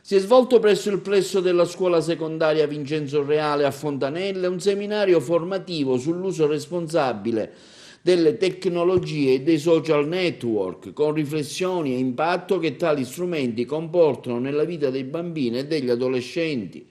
Si è svolto presso il plesso della scuola secondaria Vincenzo Reale a Fontanelle un seminario formativo sull'uso responsabile delle tecnologie e dei social network, con riflessioni e impatto che tali strumenti comportano nella vita dei bambini e degli adolescenti.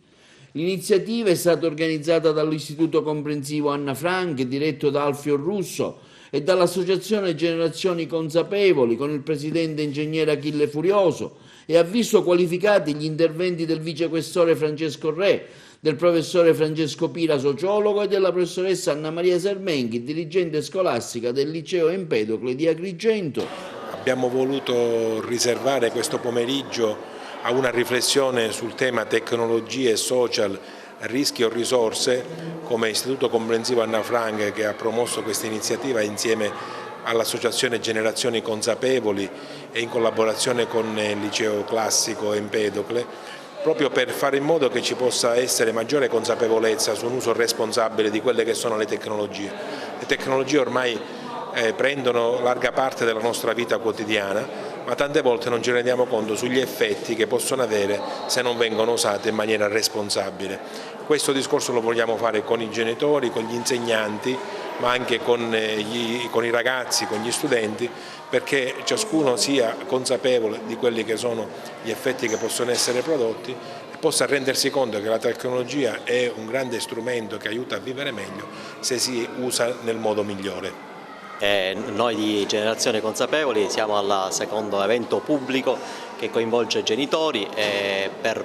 L'iniziativa è stata organizzata dall'Istituto Comprensivo Anna Frank, diretto da Alfio Russo, e dall'Associazione Generazioni Consapevoli, con il presidente ingegnere Achille Furioso, e ha visto qualificati gli interventi del vicequestore Francesco Re, del professore Francesco Pira, sociologo, e della professoressa Anna Maria Sermenghi, dirigente scolastica del liceo Empedocle di Agrigento. Abbiamo voluto riservare questo pomeriggio a una riflessione sul tema tecnologie e social, rischi o risorse, come Istituto Comprensivo Anna Frank, che ha promosso questa iniziativa insieme all'Associazione Generazioni Consapevoli e in collaborazione con il Liceo Classico Empedocle, proprio per fare in modo che ci possa essere maggiore consapevolezza su un uso responsabile di quelle che sono le tecnologie. Le tecnologie ormai prendono larga parte della nostra vita quotidiana, ma tante volte non ci rendiamo conto sugli effetti che possono avere se non vengono usate in maniera responsabile. Questo discorso lo vogliamo fare con i genitori, con gli insegnanti, ma anche con i ragazzi, con gli studenti, perché ciascuno sia consapevole di quelli che sono gli effetti che possono essere prodotti e possa rendersi conto che la tecnologia è un grande strumento che aiuta a vivere meglio se si usa nel modo migliore. Noi di Generazioni Consapevoli siamo al secondo evento pubblico che coinvolge i genitori per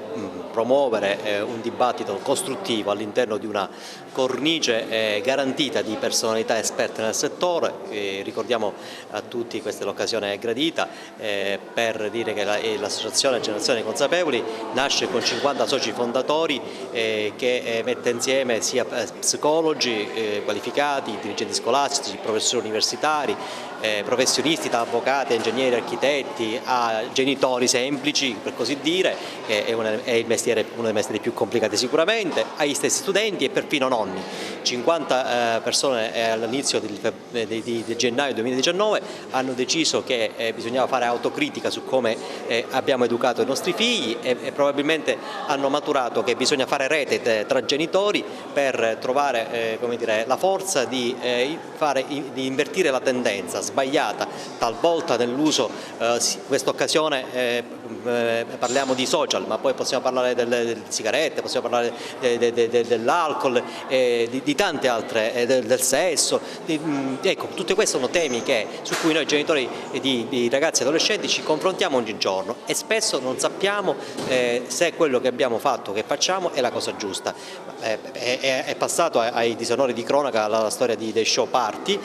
promuovere un dibattito costruttivo all'interno di una cornice garantita di personalità esperte nel settore. Ricordiamo a tutti, questa è l'occasione gradita, per dire che l'associazione Generazioni Consapevoli nasce con 50 soci fondatori che mette insieme sia psicologi qualificati, dirigenti scolastici, professori universitari, professionisti da avvocati, ingegneri, architetti a genitori semplici, per così dire, che è uno dei mestieri più complicati sicuramente, agli stessi studenti e perfino nonni. 50 persone all'inizio di gennaio 2019 hanno deciso che bisognava fare autocritica su come abbiamo educato i nostri figli e probabilmente hanno maturato che bisogna fare rete tra genitori per trovare come dire, la forza di invertire la tendenza sbagliata talvolta nell'uso. Questa occasione parliamo di social, ma poi possiamo parlare delle sigarette, possiamo parlare dell'alcol, di tante altre, del sesso. Ecco, tutti questi sono temi su cui noi genitori di ragazzi e adolescenti ci confrontiamo ogni giorno e spesso non sappiamo se quello che abbiamo fatto, che facciamo, è la cosa giusta. È passato ai disonori di cronaca la storia dei show party,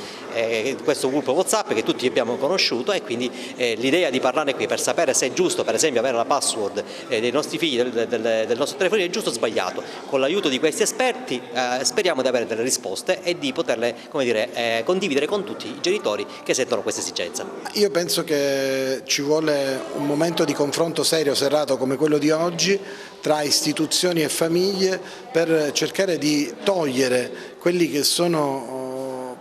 questo gruppo WhatsApp che tutti abbiamo conosciuto, e quindi l'idea di parlarne qui per sapere se è giusto, per esempio, avere la password dei nostri figli del nostro telefonino, è giusto o sbagliato. Con l'aiuto di questi esperti speriamo di avere delle risposte e di poterle, come dire, condividere con tutti i genitori che sentono questa esigenza. Io penso che ci vuole un momento di confronto serio, serrato come quello di oggi, tra istituzioni e famiglie, per cercare di togliere quelli che sono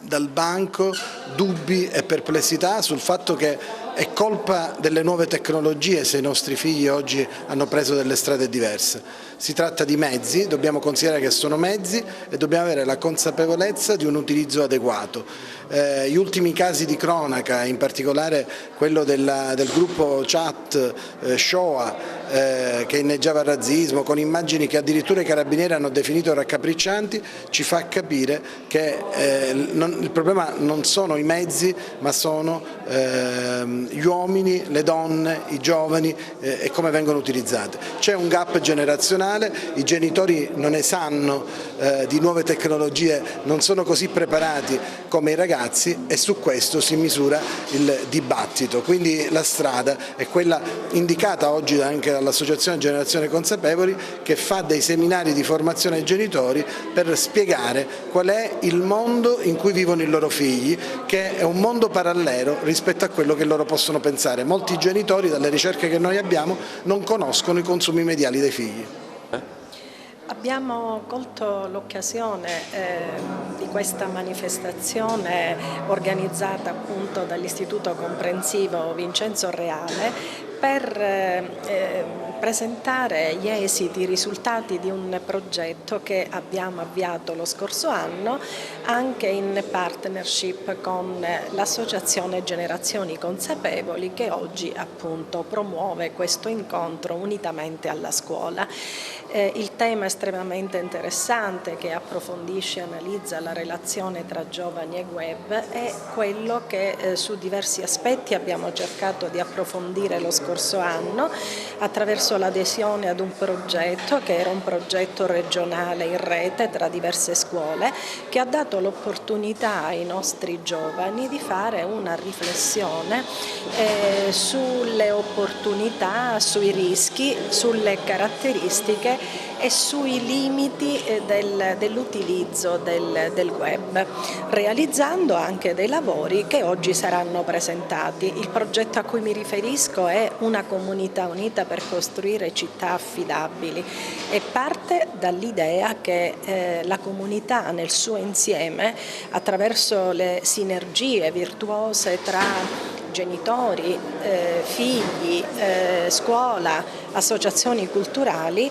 dal banco dubbi e perplessità sul fatto che è colpa delle nuove tecnologie se i nostri figli oggi hanno preso delle strade diverse. Si tratta di mezzi, dobbiamo considerare che sono mezzi e dobbiamo avere la consapevolezza di un utilizzo adeguato. Gli ultimi casi di cronaca, in particolare quello del gruppo chat Shoah, che inneggiava al razzismo, con immagini che addirittura i carabinieri hanno definito raccapriccianti, ci fa capire che il problema non sono i mezzi, ma sono gli uomini, le donne, i giovani e come vengono utilizzate. C'è un gap generazionale, i genitori non ne sanno di nuove tecnologie, non sono così preparati come i ragazzi e su questo si misura il dibattito. Quindi la strada è quella indicata oggi anche dall'Associazione Generazioni Consapevoli, che fa dei seminari di formazione ai genitori per spiegare qual è il mondo in cui vivono i loro figli, che è un mondo parallelo rispetto a quello che loro possono pensare. Molti genitori, dalle ricerche che noi abbiamo, non conoscono i consumi mediali dei figli. Abbiamo colto l'occasione di questa manifestazione organizzata appunto dall'Istituto Comprensivo Vincenzo Reale per presentare gli esiti, i risultati di un progetto che abbiamo avviato lo scorso anno anche in partnership con l'associazione Generazioni Consapevoli, che oggi appunto promuove questo incontro unitamente alla scuola. Il tema è estremamente interessante, che approfondisce e analizza la relazione tra giovani e web, è quello che su diversi aspetti abbiamo cercato di approfondire lo scorso anno attraverso l'adesione ad un progetto che era un progetto regionale in rete tra diverse scuole, che ha dato l'opportunità ai nostri giovani di fare una riflessione sulle opportunità, sui rischi, sulle caratteristiche e sui limiti dell'utilizzo del web, realizzando anche dei lavori che oggi saranno presentati. Il progetto a cui mi riferisco è Una comunità unita per costruire città affidabili e parte dall'idea che la comunità nel suo insieme, attraverso le sinergie virtuose tra genitori, figli, scuola, associazioni culturali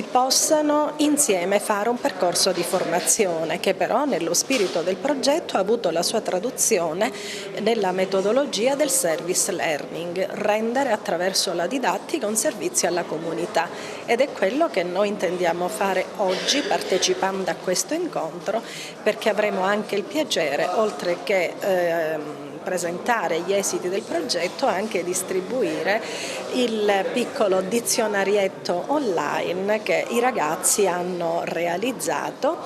possano insieme fare un percorso di formazione che però nello spirito del progetto ha avuto la sua traduzione nella metodologia del service learning, rendere attraverso la didattica un servizio alla comunità, ed è quello che noi intendiamo fare oggi partecipando a questo incontro, perché avremo anche il piacere, oltre che presentare gli esiti del progetto, anche distribuire il piccolo dizionarietto online che i ragazzi hanno realizzato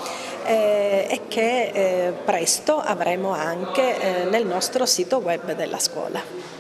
e che presto avremo anche nel nostro sito web della scuola.